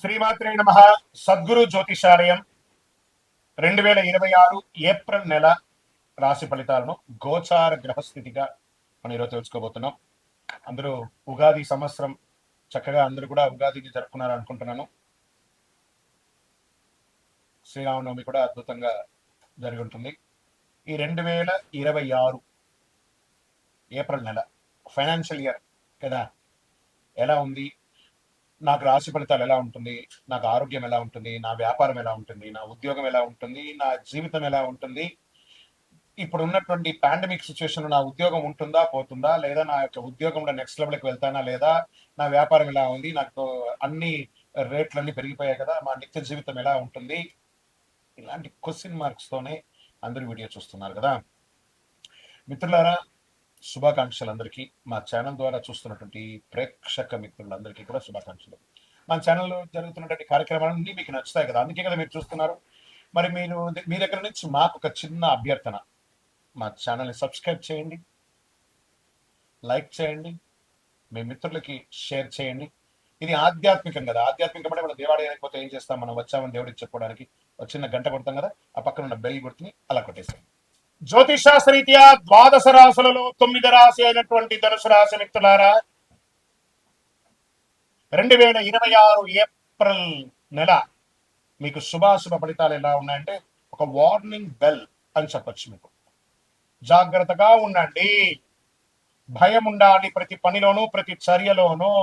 శ్రీమాత్రే నమ. సద్గురు జ్యోతిషాలయం 2026 ఏప్రిల్ నెల రాశి ఫలితాలను గోచార గ్రహస్థితిగా మనం ఈరోజు తెలుసుకోబోతున్నాం. అందరూ ఉగాది సంవత్సరం చక్కగా అందరూ కూడా ఉగాదిని జరుపుకున్నారు అనుకుంటున్నాను. శ్రీరామనవమి కూడా అద్భుతంగా జరిగి ఉంటుంది. ఈ 2026 ఏప్రిల్ నెల ఫైనాన్షియల్ ఇయర్ కదా, ఎలా ఉంది, నాకు రాశి ఫలితాలు ఎలా ఉంటుంది, నాకు ఆరోగ్యం ఎలా ఉంటుంది, నా వ్యాపారం ఎలా ఉంటుంది, నా ఉద్యోగం ఎలా ఉంటుంది, నా జీవితం ఎలా ఉంటుంది, ఇప్పుడు ఉన్నటువంటి పాండమిక్ సిచ్యువేషన్ నా ఉద్యోగం ఉంటుందా పోతుందా, లేదా నా యొక్క ఉద్యోగంలో నెక్స్ట్ లెవెల్కి వెళ్తానా లేదా, నా వ్యాపారం ఎలా ఉంది, నాకు అన్ని రేట్లన్నీ పెరిగిపోయాయి కదా, మా నిత్య జీవితం ఎలా ఉంటుంది, ఇలాంటి క్వశ్చన్ మార్క్స్ తోనే అందరూ వీడియో చూస్తున్నారు కదా. మిత్రులారా, శుభాకాంక్షలు అందరికీ. మా ఛానల్ ద్వారా చూస్తున్నటువంటి ప్రేక్షక మిత్రులందరికీ కూడా శుభాకాంక్షలు. మా ఛానల్లో జరుగుతున్నటువంటి కార్యక్రమాలన్నీ మీకు నచ్చుతాయి కదా, అందుకే కదా మీరు చూస్తున్నారు. మరి మీ దగ్గర నుంచి మాకు ఒక చిన్న అభ్యర్థన, మా ఛానల్ని సబ్స్క్రైబ్ చేయండి, లైక్ చేయండి, మీ మిత్రులకి షేర్ చేయండి. ఇది ఆధ్యాత్మికం కదా, ఆధ్యాత్మికం అంటే మనం దేవాలయానికి పోతే ఏం చేస్తాం, మనం వచ్చామని దేవుడికి చెప్పుకోవడానికి ఒక చిన్న గంట కొడతాం కదా, ఆ పక్కన ఉన్న బెల్ గుర్తుని అలా కొట్టేస్తాం. జ్యోతిషాస్త్రరీత్యా 12 రాశులలో 9 రాశి అయినటువంటి ధనుసు రాశి మిత్రులారా, 2026 ఏప్రిల్ నెల మీకు శుభాశుభ ఫలితాలు ఎలా ఉన్నాయంటే ఒక వార్నింగ్ బెల్ అని చెప్పచ్చు. మీకు జాగ్రత్తగా ఉండండి, భయం ఉండాలి, ప్రతి పనిలోనూ ప్రతి చర్యలోనూ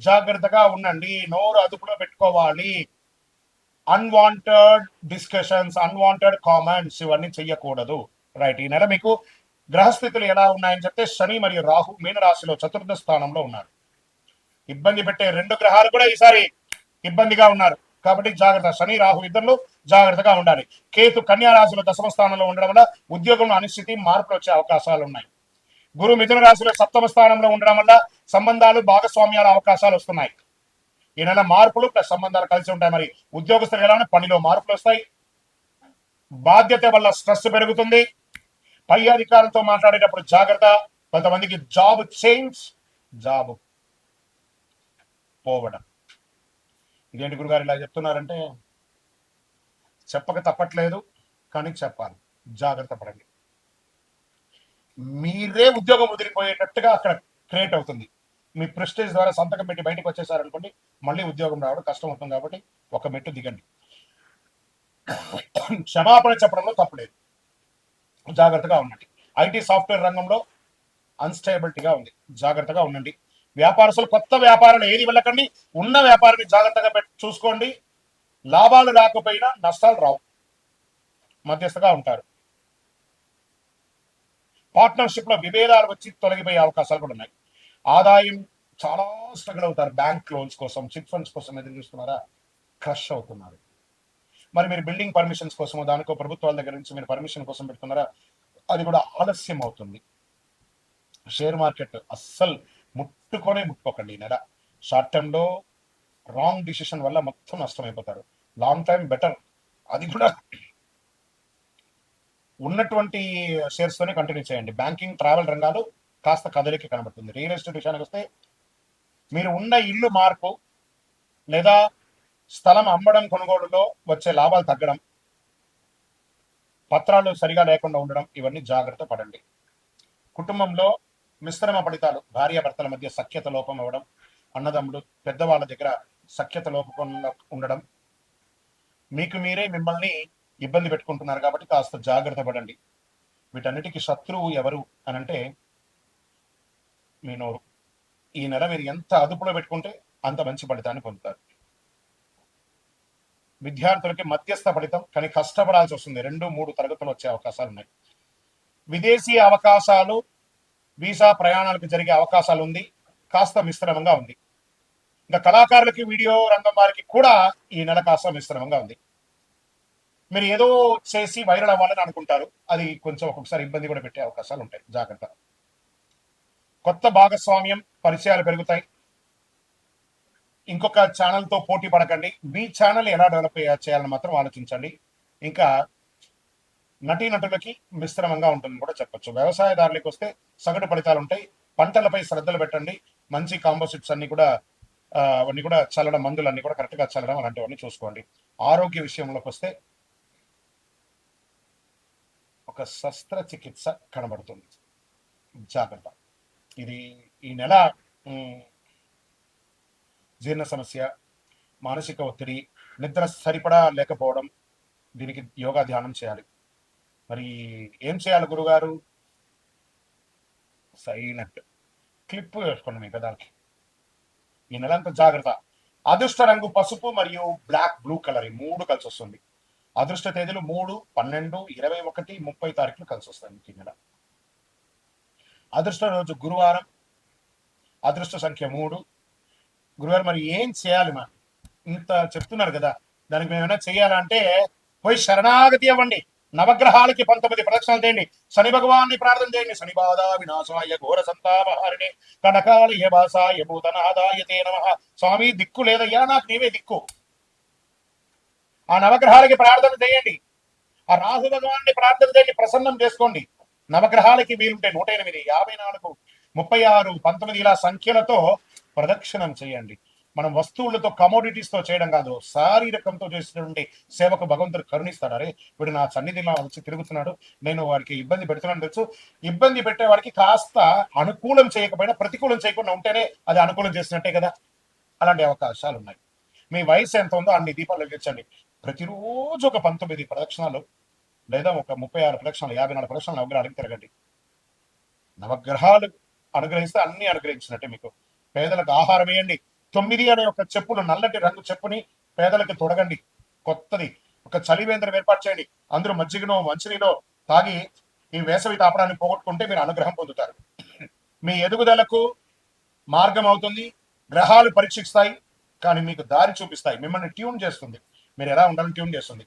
జాగ్రత్తగా ఉండండి, నోరు అదుపులో పెట్టుకోవాలి. అన్వాంటెడ్ డిస్కషన్స్, అన్వాంటెడ్ కామెంట్స్ ఇవన్నీ చెయ్యకూడదు. రైట్. ఈ నెల మీకు గ్రహస్థితులు ఎలా ఉన్నాయని చెప్తే శని మరియు రాహు మీనరాశిలో చతుర్థ స్థానంలో ఉన్నారు. ఇబ్బంది పెట్టే 2 గ్రహాలు కూడా ఈసారి ఇబ్బందిగా ఉన్నారు కాబట్టి జాగ్రత్త. శని రాహు ఇద్దరు జాగ్రత్తగా ఉండాలి. కేతు కన్యా రాశిలో దశమ స్థానంలో ఉండడం వల్ల ఉద్యోగంలో అనిశ్చితి, మార్పులు వచ్చే అవకాశాలు ఉన్నాయి. గురు మిథున రాశిలో సప్తమ స్థానంలో ఉండడం వల్ల సంబంధాలు, భాగస్వామ్యాల అవకాశాలు వస్తున్నాయి. ఈ నెల మార్పులు ప్లస్ సంబంధాలు కలిసి ఉంటాయి. మరి ఉద్యోగస్తులు ఎలా పనిలో మార్పులు వస్తాయి, బాధ్యత వల్ల స్ట్రెస్ పెరుగుతుంది, పై అధికారులతో మాట్లాడేటప్పుడు జాగ్రత్త. కొంతమందికి జాబ్ చేంజ్, జాబ్ పోవడం. ఇదేంటి గురుగారు ఇలా చెప్తున్నారంటే, చెప్పక తప్పట్లేదు కానీ చెప్పాలి, జాగ్రత్త పడండి. మీరే ఉద్యోగం వదిలిపోయేటట్టుగా అక్కడ క్రియేట్ అవుతుంది. మీ ప్రెస్టేజ్ ద్వారా సంతకం పెట్టి బయటకు వచ్చేసారనుకోండి, మళ్ళీ ఉద్యోగం రావడం కష్టం అవుతుంది. కాబట్టి ఒక మెట్టు దిగండి. క్షమాపణ చెప్పడంలో తప్పులేదు, జాగ్రత్తగా ఉండండి. ఐటీ సాఫ్ట్వేర్ రంగంలో అన్స్టేబిలిటీగా ఉంది, జాగ్రత్తగా ఉండండి. వ్యాపారస్తులు కొత్త వ్యాపారాలు ఏది వెళ్ళకండి, ఉన్న వ్యాపారాన్ని జాగ్రత్తగా చూసుకోండి. లాభాలు రాకపోయినా నష్టాలు రావు, మధ్యస్థగా ఉంటారు. పార్ట్నర్షిప్ లో విభేదాలు వచ్చి తొలగిపోయే అవకాశాలు కూడా ఉన్నాయి. ఆదాయం చాలా స్ట్రగుల్ అవుతారు. బ్యాంక్ లోన్స్ కోసం, చిట్ ఫండ్స్ కోసం ఎదురు చూస్తున్నారా, క్రష్ అవుతున్నారు. మరి మీరు బిల్డింగ్ పర్మిషన్స్ కోసమో దానికో ప్రభుత్వాల దగ్గర నుంచి మీరు పర్మిషన్ కోసం పెడుతున్నారా, అది కూడా ఆలస్యం అవుతుంది. షేర్ మార్కెట్ అస్సలు ముట్టుకోకండి. నెల షార్ట్ టర్మ్లో రాంగ్ డిసిషన్ వల్ల మొత్తం నష్టమైపోతారు. Long time better. అది కూడా ఉన్నటువంటి షేర్స్ తోనే కంటిన్యూ చేయండి. బ్యాంకింగ్, ట్రావెల్ రంగాలు కాస్త కదలిక కనబడుతుంది. రియల్ ఎస్టేట్ విషయానికి వస్తే మీరు ఉన్న ఇల్లు మార్పు లేదా స్థలం అమ్మడం, కొనుగోలులో వచ్చే లాభాలు తగ్గడం, పత్రాలు సరిగా లేకుండా ఉండడం, ఇవన్నీ జాగ్రత్త పడండి. కుటుంబంలో మిశ్రమ ఫలితాలు, భార్యాభర్తల మధ్య సఖ్యత లోపం అవ్వడం, అన్నదమ్ములు పెద్దవాళ్ళ దగ్గర సఖ్యత లోపకుండా ఉండడం, మీకు మీరే మిమ్మల్ని ఇబ్బంది పెట్టుకుంటున్నారు కాబట్టి కాస్త జాగ్రత్త పడండి. వీటన్నిటికీ శత్రువు ఎవరు అనంటే మీ నోరు. ఈ నెల మీరు ఎంత అదుపులో పెట్టుకుంటే అంత మంచి ఫలితాన్ని పొందుతారు. విద్యార్థులకి మధ్యస్థ ఫలితం, కానీ కష్టపడాల్సి వస్తుంది. 2-3 తరగతులు వచ్చే అవకాశాలు ఉన్నాయి. విదేశీ అవకాశాలు, వీసా ప్రయాణాలకు జరిగే అవకాశాలు ఉంది, కాస్త మిశ్రమంగా ఉంది. ఇంకా కళాకారులకి, వీడియో రంగం వారికి కూడా ఈ నెల కాస్త మిశ్రమంగా ఉంది. మీరు ఏదో చేసి వైరల్ అవ్వాలని అనుకుంటారు, అది కొంచెం ఒక్కొక్కసారి ఇబ్బంది కూడా పెట్టే అవకాశాలు ఉంటాయి, జాగ్రత్త. కొత్త భాగస్వామ్యం, పరిచయాలు పెరుగుతాయి. ఇంకొక ఛానల్తో పోటీ పడకండి, మీ ఛానల్ ఎలా డెవలప్ చేయాలని మాత్రం ఆలోచించండి. ఇంకా నటీనటులకి మిశ్రమంగా ఉంటుందని కూడా చెప్పచ్చు. వ్యవసాయదారులకు వస్తే సగటు ఫలితాలు ఉంటాయి. పంటలపై శ్రద్ధలు పెట్టండి. మంచి కాంపోజిట్స్ అన్ని కూడా అవన్నీ కూడా చల్లడం, మందులన్నీ కూడా కరెక్ట్గా చల్లడం అలాంటివన్నీ చూసుకోండి. ఆరోగ్య విషయంలోకి వస్తే ఒక శస్త్రచికిత్స కనబడుతుంది, జాగ్రత్త. ఇది ఈ నెల ఉమ్, జీర్ణ సమస్య, మానసిక ఒత్తిడి, నిద్ర సరిపడా లేకపోవడం, దీనికి యోగా ధ్యానం చేయాలి. మరి ఏం చేయాలి గురుగారు? సైలెంట్ క్లిప్ వేసుకోండి మీ పెదాలకి. ఈ నెలంతా జాగ్రత్త. అదృష్ట రంగు పసుపు మరియు బ్లాక్, బ్లూ కలర్, ఈ మూడు కలిసి వస్తుంది. అదృష్ట తేదీలు 3, 12, 21, 30 తారీఖులు కలిసి వస్తాయి మీకు ఈ నెల. అదృష్ట రోజు గురువారం, అదృష్ట సంఖ్య 3. గురువారం మరి ఏం చేయాలి? మా ఇంత చెప్తున్నారు కదా, దానికి మేము ఏమైనా చేయాలంటే పోయి శరణాగతి అవ్వండి. నవగ్రహాలకి 19 ప్రదక్షిణలు చేయండి. శని భగవాన్ని ప్రార్థన చేయండి. శని బాధ వినాశాయ ఘోర సంతాపహారిణి కనకాలయ భాసాయ భూతనాదాయ తే నమః. స్వామి దిక్కు లేదయ్యా, నాకు నీవే దిక్కు. ఆ నవగ్రహాలకి ప్రార్థన చేయండి. ఆ రాహు భగవాన్ని ప్రార్థన చేయండి, ప్రసన్నం చేసుకోండి. నవగ్రహాలకి వీలుంటే 108, 54, 36, 19 ఇలా సంఖ్యలతో ప్రదక్షిణం చేయండి. మనం వస్తువులతో, కమోడిటీస్ తో చేయడం కాదు, శారీరకంతో చేసినటువంటి సేవకు భగవంతుడు కరుణిస్తాడు. అరే వీడు నా సన్నిధిలో వచ్చి తిరుగుతున్నాడు, నేను వాడికి ఇబ్బంది పెడుతున్నాను తెలుసు. ఇబ్బంది పెట్టే వాడికి కాస్త అనుకూలం చేయకపోయినా ప్రతికూలం చేయకుండా ఉంటేనే అది అనుకూలం చేసినట్టే కదా. అలాంటి అవకాశాలు ఉన్నాయి. మీ వయసు ఎంత ఉందో అన్ని దీపాలు వెలిగించండి. ప్రతిరోజు ఒక 19 ప్రదక్షిణాలు లేదా ఒక 36 ప్రదక్షిణాలు, 54 ప్రదక్షిణాలు నవగ్రహాలకి తిరగండి. నవగ్రహాలు అనుగ్రహిస్తే అన్ని అనుగ్రహించినట్టే మీకు. పేదలకు ఆహారం వేయండి. 9 అనే ఒక చెప్పులు, నల్లటి రంగు చెప్పుని పేదలకు తొడగండి. కొత్తది ఒక చలివేంద్రం ఏర్పాటు చేయండి. అందరూ మజ్జిగనో మంచినీలో తాగి ఈ వేసవి తాపడాన్ని పోగొట్టుకుంటే మీరు అనుగ్రహం పొందుతారు. మీ ఎదుగుదలకు మార్గం అవుతుంది. గ్రహాలు పరీక్షిస్తాయి కానీ మీకు దారి చూపిస్తాయి, మిమ్మల్ని ట్యూన్ చేస్తుంది. మీరు ఎలా ఉండాలని ట్యూన్ చేస్తుంది.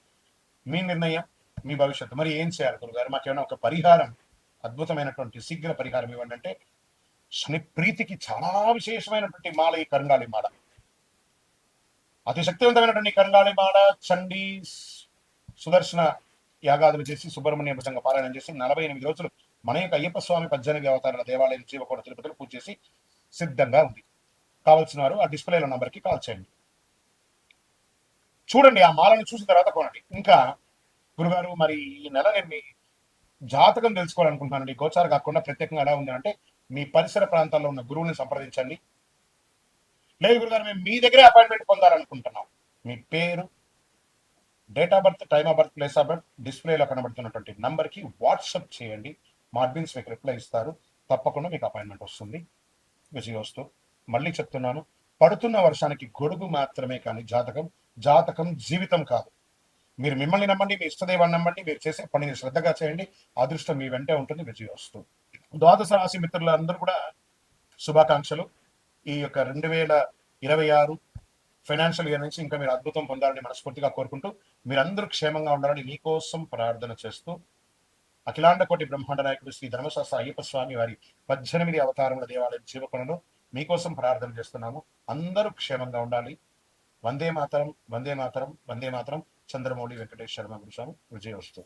మీ నిర్ణయం, మీ భవిష్యత్తు. మరి ఏం చేయాలి గురుగారు? మాకేమైనా ఒక పరిహారం, అద్భుతమైనటువంటి శీఘ్ర పరిహారం ఇవ్వండి అంటే, శని ప్రీతికి చాలా విశేషమైనటువంటి మాల ఈ కరుంగాళి మాల. అతి శక్తివంతమైనటువంటి కరుంగాళి మాల, చండీ సుదర్శన యాగాదులు చేసి, సుబ్రహ్మణ్య భుజంగ పారాయణం చేసి 48 రోజులు మన యొక్క అయ్యప్ప స్వామి 18 అవతారాల దేవాలయం జీవకోట తిరుపతిలో పూజ చేసి సిద్ధంగా ఉంది. కావాల్సిన వారు ఆ డిస్ప్లేలో నంబర్కి కాల్ చేయండి. చూడండి, ఆ మాలను చూసిన తర్వాత కొనండి. ఇంకా గురుగారు మరి ఈ నెల నేను మీ జాతకం తెలుసుకోవాలనుకుంటున్నానండి. గోచార కాకుండా ప్రత్యేకంగా ఎలా ఉంది అంటే, మీ పరిసర ప్రాంతాల్లో ఉన్న గురువుని సంప్రదించండి. లేదు గురుగారు మేము మీ దగ్గరే అపాయింట్మెంట్ పొందాలనుకుంటున్నాం, మీ పేరు, date of birth, time of birth, place of birth డిస్ప్లేలో కనబడుతున్నటువంటి నంబర్కి వాట్సాప్ చేయండి. మా అడ్మిన్స్ మీకు రిప్లై ఇస్తారు. తప్పకుండా మీకు అపాయింట్మెంట్ వస్తుంది. విజయోస్తు. మళ్ళీ చెప్తున్నాను, పడుతున్న వర్షానికి గొడుగు మాత్రమే కానీ జాతకం జీవితం కాదు. మీరు మిమ్మల్ని నమ్మండి, మీ ఇష్టదైవాన్ని నమ్మండి, మీరు చేసే పనిని శ్రద్ధగా చేయండి. అదృష్టం మీ వెంటే ఉంటుంది. విజయోస్తు. ద్వాదశ రాశి మిత్రులందరూ కూడా శుభాకాంక్షలు. ఈ యొక్క 2026 ఫైనాన్షియల్ ఇయర్ నుంచి ఇంకా మీరు అద్భుతం పొందాలని మనస్ఫూర్తిగా కోరుకుంటూ, మీరందరూ క్షేమంగా ఉండాలని మీకోసం ప్రార్థన చేస్తూ, అఖిలాండ కోటి బ్రహ్మాండ నాయకుడు శ్రీ ధర్మశాస్త్ర అయ్యప్ప స్వామి వారి 18 అవతారముల దేవాలయం జీవకొనలో మీకోసం ప్రార్థన చేస్తున్నాము. అందరూ క్షేమంగా ఉండాలి. వందే మాతరం, వందే మాతరం, వందే మాతరం. చంద్రమౌళి వెంకటేష్ శర్మ గురుస్వామి. విజయోస్తు.